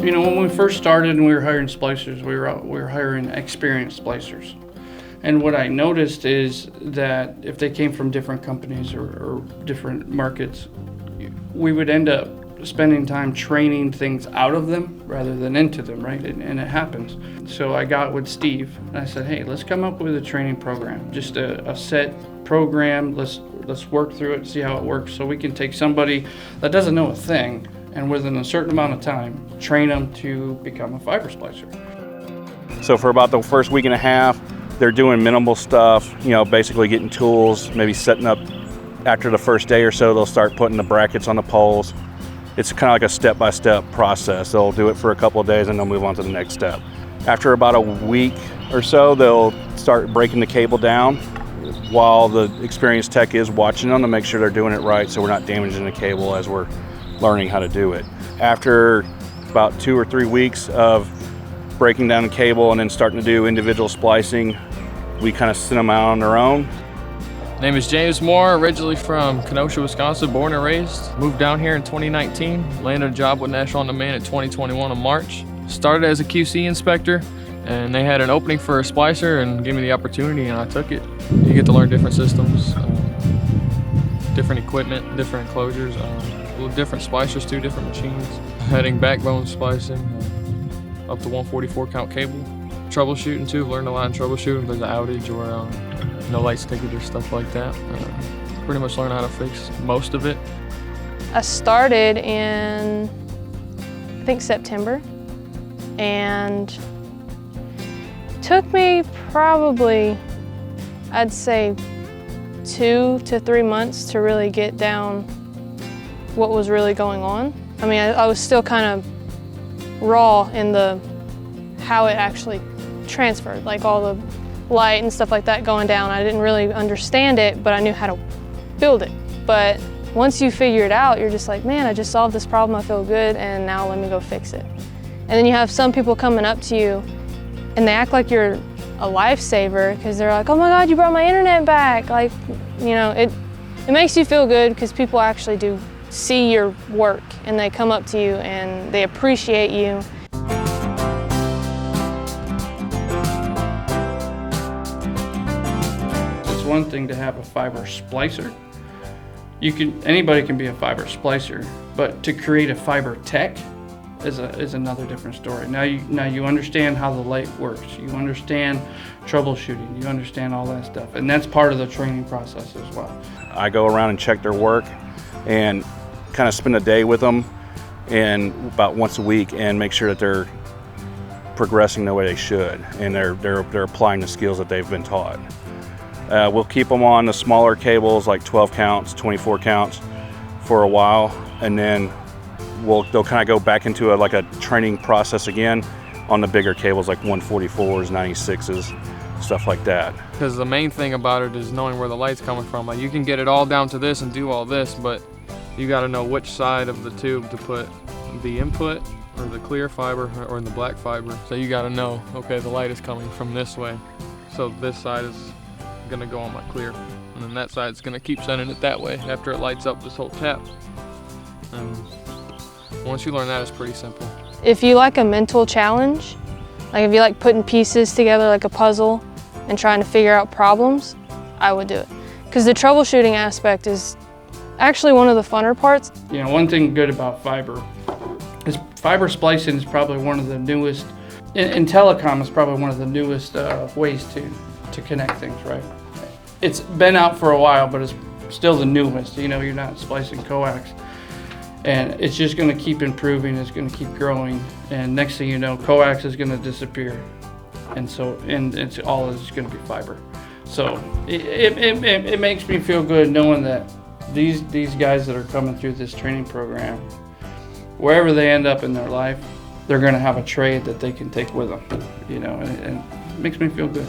You know, when we first started and we were hiring splicers, we were hiring experienced splicers. And what I noticed is that if they came from different companies or different markets, we would end up spending time training things out of them rather than into them, right? And it happens. So I got with Steve and I said, hey, let's come up with a training program, just a set program. Let's work through it, see how it works, so we can take somebody that doesn't know a thing and within a certain amount of time, train them to become a fiber splicer. So for about the first week and a half, they're doing minimal stuff, you know, basically getting tools, maybe setting up. After the first day or so, they'll start putting the brackets on the poles. It's kind of like a step-by-step process. They'll do it for a couple of days and they'll move on to the next step. After about a week or so, they'll start breaking the cable down while the experienced tech is watching them to make sure they're doing it right so we're not damaging the cable as we're learning how to do it. After about 2 or 3 weeks of breaking down the cable and then starting to do individual splicing, we kind of send them out on their own. Name is James Moore, originally from Kenosha, Wisconsin, born and raised. Moved down here in 2019, landed a job with National OnDemand in 2021 in March. Started as a QC inspector, and they had an opening for a splicer and gave me the opportunity, and I took it. You get to learn different systems, different equipment, different enclosures, different splicers too, different machines. Heading backbone splicing, up to 144 count cable. Troubleshooting too, learned a lot in troubleshooting. If there's an outage or no lights ticket or stuff like that. Pretty much learn how to fix most of it. I started in, I think, September, and took me probably, I'd say, 2 to 3 months to really get down what was really going on. I mean, I was still kind of raw in how it actually transferred, like all the light and stuff like that going down. I didn't really understand it, but I knew how to build it. But once you figure it out, you're just like, man, I just solved this problem, I feel good, and now let me go fix it. And then you have some people coming up to you and they act like you're a lifesaver because they're like, oh my God, you brought my internet back. Like, you know, it makes you feel good because people actually do see your work and they come up to you and they appreciate you. It's one thing to have a fiber splicer. Anybody can be a fiber splicer, but to create a fiber tech is another different story. Now you understand how the light works. You understand troubleshooting. You understand all that stuff, and that's part of the training process as well. I go around and check their work and kind of spend a day with them and about once a week and make sure that they're progressing the way they should and they're applying the skills that they've been taught. We'll keep them on the smaller cables like 12 counts, 24 counts for a while, and then they'll kind of go back into a training process again on the bigger cables like 144s, 96s, stuff like that. Because the main thing about it is knowing where the light's coming from. Like, you can get it all down to this and do all this, but you got to know which side of the tube to put the input or the clear fiber or in the black fiber. So you got to know, okay, the light is coming from this way, so this side is going to go on my clear, and then that side's going to keep sending it that way after it lights up this whole tap. And once you learn that, it's pretty simple. If you like a mental challenge, like if you like putting pieces together like a puzzle and trying to figure out problems, I would do it. Because the troubleshooting aspect is actually one of the funner parts. You know, one thing good about fiber is fiber splicing is probably one of the newest, in telecom, it's probably one of the newest ways to connect things, right? It's been out for a while, but it's still the newest. You know, you're not splicing coax. And it's just going to keep improving, it's going to keep growing, and next thing you know, coax is going to disappear, and it's all is going to be fiber. So it makes me feel good knowing that these guys that are coming through this training program, wherever they end up in their life, they're going to have a trade that they can take with them, you know, and it makes me feel good.